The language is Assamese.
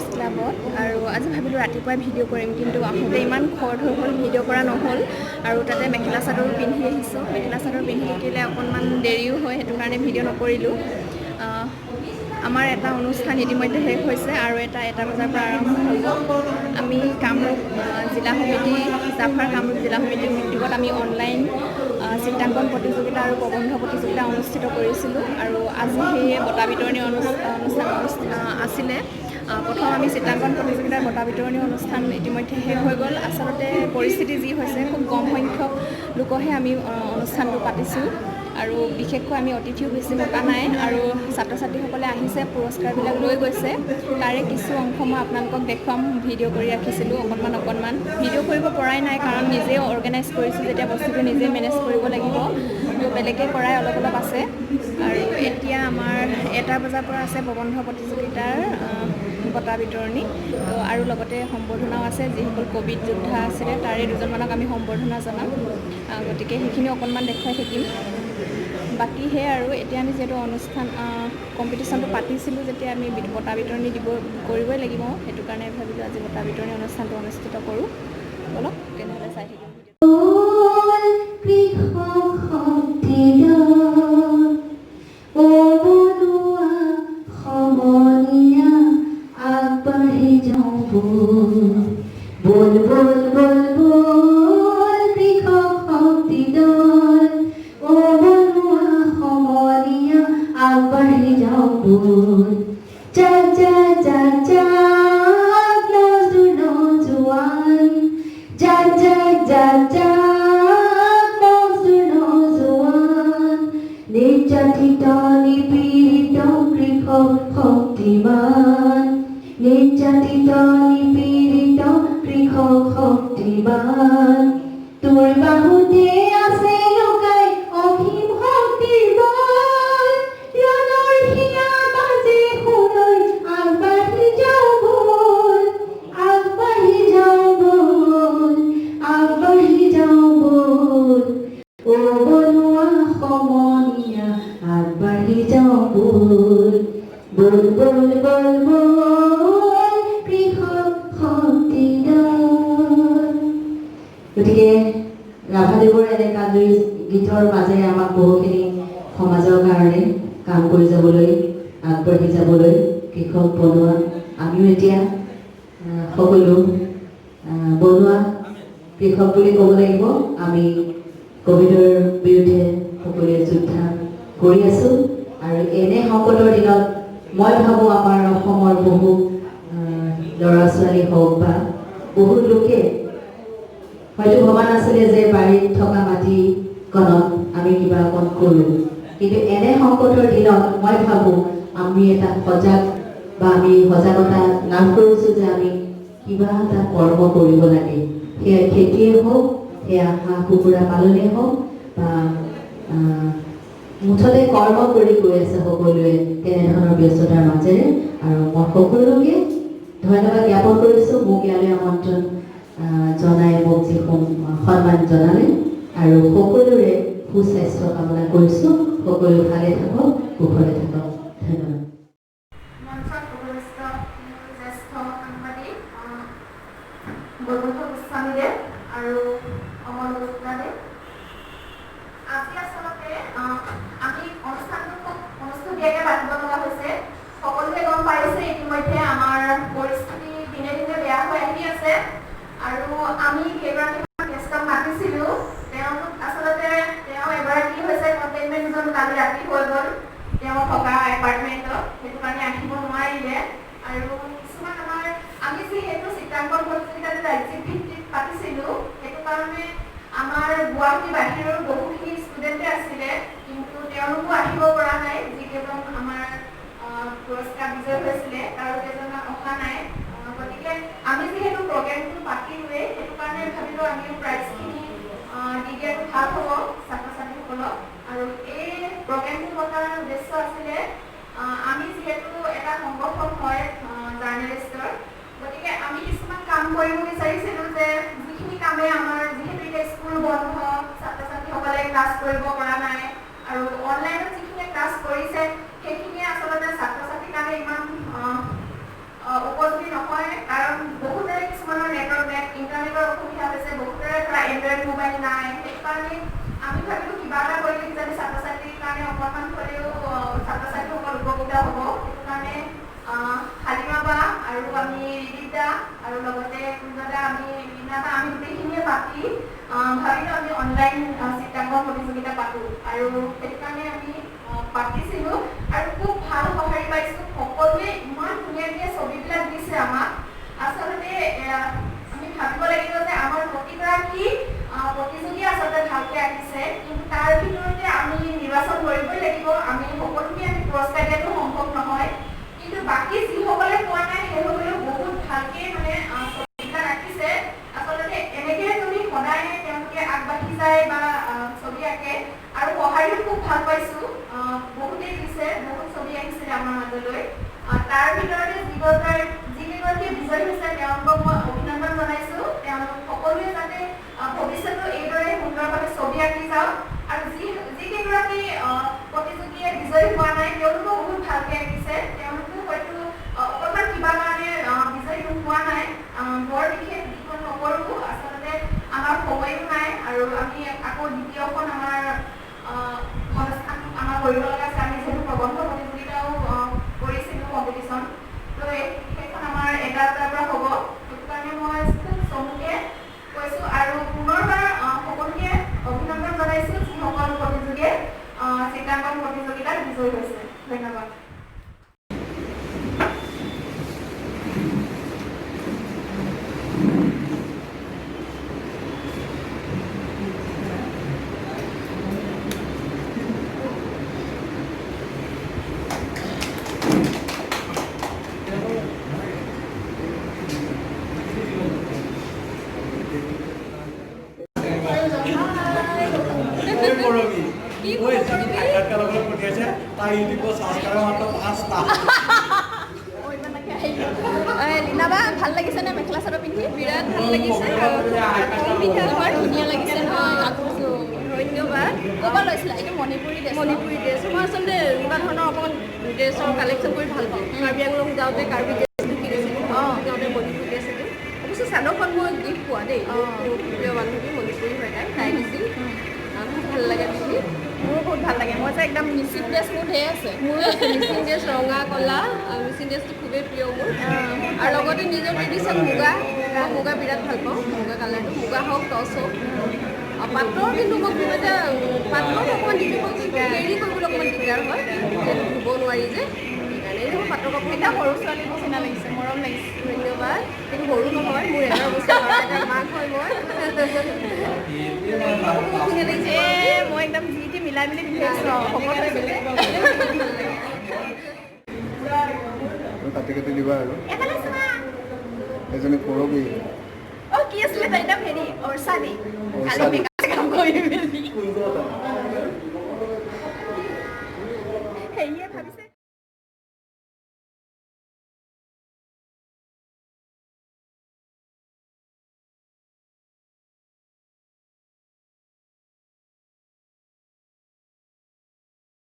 প্ৰেছ ক্লাবত আৰু আজি ভাবিলোঁ ৰাতিপুৱাই ভিডিঅ' কৰিম কিন্তু আহোঁতে ইমান খৰ হৈ হ'ল ভিডিঅ' কৰা নহ'ল আৰু তাতে মেখেলা চাদৰো পিন্ধি আহিছোঁ মেখেলা চাদৰ পিন্ধি থাকিলে অকণমান দেৰিও হয় সেইটো কাৰণে ভিডিঅ' নকৰিলোঁ আমাৰ এটা অনুষ্ঠান ইতিমধ্যে শেষ হৈছে আৰু এটা বজাৰ পৰা আৰম্ভ হ'ব আমি কামৰূপ জিলা সমিতি জাফাৰ কামৰূপ জিলা সমিতিৰ উদ্যোগত আমি অনলাইন চিত্ৰাংকন প্ৰতিযোগিতা আৰু প্ৰবন্ধ প্ৰতিযোগিতা অনুষ্ঠিত কৰিছিলোঁ আৰু আজি সেই বঁটা বিতৰণী অনুষ্ঠান আছিলে প্ৰথম আমি চিত্ৰাংকন প্ৰতিযোগিতাৰ বঁটা বিতৰণী অনুষ্ঠান ইতিমধ্যে শেষ হৈ গ'ল আচলতে পৰিস্থিতি যি হৈছে খুব কম সংখ্যক লোকহে আমি অনুষ্ঠানটো পাতিছোঁ আৰু বিশেষকৈ আমি অতিথিও বেছি মতা নাই আৰু ছাত্ৰ ছাত্ৰীসকলে আহিছে পুৰস্কাৰবিলাক লৈ গৈছে তাৰে কিছু অংশ মই আপোনালোকক দেখুৱাম ভিডিঅ' কৰি ৰাখিছিলোঁ অকণমান ভিডিঅ' কৰিব পৰাই নাই কাৰণ নিজে অৰ্গেনাইজ কৰিছোঁ যেতিয়া বস্তুটো নিজে মেনেজ কৰিব লাগিব তো বেলেগে কৰাই অলপ আছে আৰু এতিয়া আমাৰ 1টা বজাৰ পৰা আছে প্ৰবন্ধ প্ৰতিযোগিতাৰ বঁটা বিতৰণি তো আৰু লগতে সম্বৰ্ধনাও আছে যিসকল কোভিড যোদ্ধা আছিলে তাৰে দুজনমানক আমি সম্বৰ্ধনা জনাম গতিকে সেইখিনি অকণমান দেখুৱাই থাকিম বাকী সেয়াই আৰু এতিয়া আমি যিহেতু অনুষ্ঠান কম্পিটিশ্যনটো পাতিছিলোঁ যেতিয়া আমি বঁটা বিতৰণি কৰিবই লাগিব সেইটো কাৰণে ভাবিলোঁ আজি বঁটা বিতৰণি অনুষ্ঠানটো অনুষ্ঠিত কৰোঁ বলক তেনেহ'লে চাই থাকিম বল বল বল বল কৃষক শক্তি দল ও বনুৱা সমনীয়া আগবাঢ়ি যাওঁ বল যা যা যা যা নজুৱান যা যা যা যা নজুৱান নিৰ্যাতিত নিপীড়িত কৃষক শক্তিমান নিৰ্যাতিত নিপীড়িত কৃষক শক্তিমান তোৰ বাহুতে আছে লুকাই অসীম শক্তিৰ বল ৰণৰ হিয়া বাজে সোণৰ আগবাঢ়ি যাওঁ বল আগবাঢ়ি যাওঁ বল আগবাঢ়ি যাওঁ বল ও বনুৱা সমনীয়া আগবাঢ়ি যাওঁ বল বল বল বল বল কৃষক শক্তি দল গতিকে ৰাভাদেৱৰ এনে কাজৰি গীতৰ মাজেৰে আমাক বহুখিনি সমাজৰ কাৰণে কাম কৰি যাবলৈ আগবাঢ়ি যাবলৈ কৃষক বনোৱা আমিও এতিয়া সকলো বনোৱা কৃষক বুলি ক'ব লাগিব আমি কোভিডৰ বিৰুদ্ধে সকলোৱে যুদ্ধ কৰি আছোঁ আৰু এনে সংকটৰ দিনত মই ভাবোঁ আমাৰ অসমৰ বহু ল'ৰা ছোৱালী হওক বা বহুত লোকে হয়তো ভবা নাছিলে যে বাৰীত থকা মাটিকণত আমি কিবা অকণ কৰোঁ কিন্তু এনে সংকটৰ দিনত মই ভাবোঁ আমি এটা সজাগ বা আমি সজাগতা লাভ কৰিছোঁ যে আমি কিবা এটা কৰ্ম কৰিব লাগে সেয়া খেতিয়ে হওক সেয়া হাঁহ কুকুৰা পালনেই হওক বা মুঠতে কৰ্ম কৰি গৈ আছে সকলোৱে তেনেধৰণৰ ব্যস্ততাৰ মাজেৰে আৰু মই সকলোকে ধন্যবাদ জ্ঞাপন কৰিছোঁ মোক ইয়ালৈ আমন্ত্ৰণ জনাই মোক যি সন্মান জনালে আৰু সকলোৰে সুস্বাস্থ্য কামনা কৰিছোঁ সকলো ভালে থাকক কুশলে থাকক ধন্যবাদ মঞ্চত উপস্থিত জ্যেষ্ঠ সাংবাদিক বৈকুণ্ঠ গোস্বামীদেৱ আৰু অমল গুপ্তাদেৱ আজি আচলতে আমি অনুষ্ঠানটো খুব অনুষ্ঠুতীয়াকৈ পাতিব লগা হৈছে সকলোৱে গম পাইছে ইতিমধ্যে আমাৰ পৰিস্থিতি দিনে দিনে বেয়া হৈ আহি আছে আৰু আমি কেইগৰাকীমান গেষ্টক মাতিছিলোঁ তেওঁলোক আচলতে তেওঁ এগৰাকী হৈছে কণ্টেইনমেণ্ট জোন কালি ৰাতি হৈ গ'ল তেওঁ থকা এপাৰ্টমেণ্টত সেইটো কাৰণে আহিব নোৱাৰিলে আৰু কিছুমান আমি যিহেতু চিত্ৰাংকন প্ৰতিযোগিতাত ৰাজ্যিক ভিত্তিত পাতিছিলোঁ সেইটো কাৰণে আমাৰ গুৱাহাটী বাহিৰৰ বহুখিনি ষ্টুডেণ্টে আছিলে কিন্তু তেওঁলোকো আহিব পৰা নাই যিকেইজন আমাৰ পুৰস্কাৰ বিজয় হৈছিলে তাৰ কেইজন অহা নাই গতিকে আমি যিহেতু প্ৰগ্ৰেমটো পাতিলোৱেই সেইটো কাৰণে ভাবিলোঁ আমি প্ৰাইজখিনি দি দিয়াটো ভাল হ'ব ছাত্ৰ ছাত্ৰীসকলক আৰু এই প্ৰগ্ৰেমটো পতাৰ উদ্দেশ্য আছিলে আমি যিহেতু এটা সংগঠন হয় জাৰ্নেলিষ্টৰ গতিকে আমি কিছুমান কাম কৰিব বিচাৰিছিলোঁ যে যিখিনি কামে আমাৰ যিহেতু এতিয়া স্কুল বন্ধ ছাত্ৰ ছাত্ৰীসকলে ক্লাছ কৰিব পৰা নাই আৰু অনলাইনত যিখিনি ক্লাছ কৰিছে সেইখিনিয়ে আচলতে ছাত্ৰ ছাত্ৰীৰ কাৰণে ইমান উপযোগী ইণ্টাৰনেটৰ অসুবিধা হৈছে, বহুতৰে ধৰা এণ্ড্ৰইড মোবাইল নাই, সেইকাৰণে আমি ভাবিলোঁ কিবা এটা কৰিলে কিজানি ছাত্ৰ ছাত্ৰীৰ কাৰণে অকণমান হ'লেও ছাত্ৰ ছাত্ৰীসকল উপকৃত হ'ব। সেইটো কাৰণে হালিমা বা আৰু আমি ৰিদিতা আৰু লগতে কুঞ্জদা আমি ৰীণাদা আমি গোটেইখিনিয়ে পাতি ভাবিলোঁ আমি অনলাইন চিত্ৰাংকন প্ৰতিযোগিতা পাতোঁ। আৰু সেইটো কাৰণে আমি পাতিছিলোঁ আৰু খুব ভাল সঁহাৰি পাইছোঁ। সকলোৱে ইমান ধুনীয়া ধুনীয়া ছবিবিলাক দিছে আমাক। আচলতে আমি ভাবিব লাগিব যে আমাৰ প্ৰতিগৰাকী প্ৰতিযোগী আচলতে ভালকৈ আহিছে, কিন্তু তাৰ ভিতৰতে আমি নিৰ্বাচন কৰিবই লাগিব। আমি সকলোকে আমি পুৰস্কাৰ দিয়াটো সম্ভৱ নহয়, কিন্তু বাকী যিসকলে পোৱা নাই সেইসকলেও বহুত ভালকৈ মানে ছবিবিলাক আঁকিছে। আচলতে এনেকৈ যদি সদায় তেওঁলোকে আগবাঢ়ি যায় বা ছবি আঁকে আৰু সঁহাৰিও খুব ভাল পাইছোঁ। বহুতেই দিছে, বহুত ছবি আহিছিলে আমাৰ মাজলৈ। তাৰ ভিতৰতে যিকেইগৰাকী বিজয়ী হৈছে তেওঁলোকক মই অভিনন্দন জনাইছোঁ। তেওঁলোক সকলোৱে যাতে ভৱিষ্যতেও এইদৰে সুন্দৰভাৱে ছবি আঁকি যাওক আৰু যিকেইগৰাকী প্ৰতিযোগীয়ে বিজয়ী হোৱা নাই তেওঁলোকেও বহুত ভালকৈ আঁকিছে। তেওঁলোকো হয়তো অকণমান কিবা কাৰণে বিজয়ী হোৱা নাই, বৰ বিশেষ দিশত নকৰোঁ। আচলতে আমাৰ সময়ো নাই আৰু আমি আকৌ দ্বিতীয়খন আমাৰ অনুষ্ঠান আমাৰ কৰিব লগা আছে। আমি যিহেতু প্ৰবন্ধ প্ৰতিযোগিতাও কৰিছিলোঁ কম্পিটিশ্যন, তো সেইখন আমাৰ 1টা বজাৰ পৰা হ'ব। সেইটো কাৰণে মই খুব চমুকৈ কৈছোঁ আৰু পুনৰবাৰ সকলোকে অভিনন্দন জনাইছোঁ যিসকল প্ৰতিযোগীয়ে চিত্ৰাংকন প্ৰতিযোগিতাত বিজয়ী হৈছে। ধন্যবাদ। লীনাবা ভাল লাগিছে নে মেখেলা চাদৰ পিন্ধি? বিৰাট ভাল লাগিছে, ধুনীয়া লাগিছে নহয়। ধন্যবাদ। ক'ৰপৰা লৈছিলা? এইটো মণিপুৰী ড্ৰেছ। মণিপুৰী ড্ৰেছ মই আচলতে এনেকুৱা ধৰণৰ অকণমান ড্ৰেছৰ কালেকশ্যন কৰি ভাল পাওঁ। কাৰ্বি আংলং যাওঁতে কাৰ্বি ড্ৰেছ কিনিছিলোঁ, যাওঁতে মণিপুৰী ড্ৰেছ এযোৰ। অৱশ্যে চাদৰখন মই গিফ্ট পোৱা দেই, প্ৰিয় বান্ধৱী মণিপুৰী হয় তাই দিছিল। খুব ভাল লাগে পিন্ধি, মোৰো বহুত ভাল লাগে। মই যে একদম মিচিং ড্ৰেছ মোৰ ঢেৰ আছে। মোৰো আছে মিচিং ড্ৰেছ, ৰঙা কলা। মিচিং ড্ৰেছটো খুবেই প্ৰিয় মোৰ। আৰু লগতে নিজৰ ট্ৰেডিশ্যন মুগা, মই মুগা বিৰাট ভাল পাওঁ। মুগা কালাৰটো, মুগা হওক টচ হওক। পাটৰ কিন্তু মই খুব এটা পাটৰ অকণমান ডিফিকাল্ট, কেৰি কৰিবলৈ অকণমান দিগদাৰ হয়, ধুব নোৱাৰি যে। সেইকাৰণে মোৰ পাটৰ কাপোৰ এটা সৰু ছোৱালীৰ নিচিনা লাগিছে, মৰম লাগিছে। ধন্যবাদ। কিন্তু সৰু নহয়, মোৰ 11 বছৰ ল'ৰা এটাৰ মাক হয় মই। ধুনীয়া লাগিছে। মই একদম যি টি মিলাই মিলি পিন্ধি আছোঁ আৰু শকত হৈ গ'লে। কাটি কাটি দিবা আৰু এজনী কৰবী। কি আছিলে তাইৰ নাম? হেৰি অৰ্চানী। কালি মেকআপ কৰি মেলি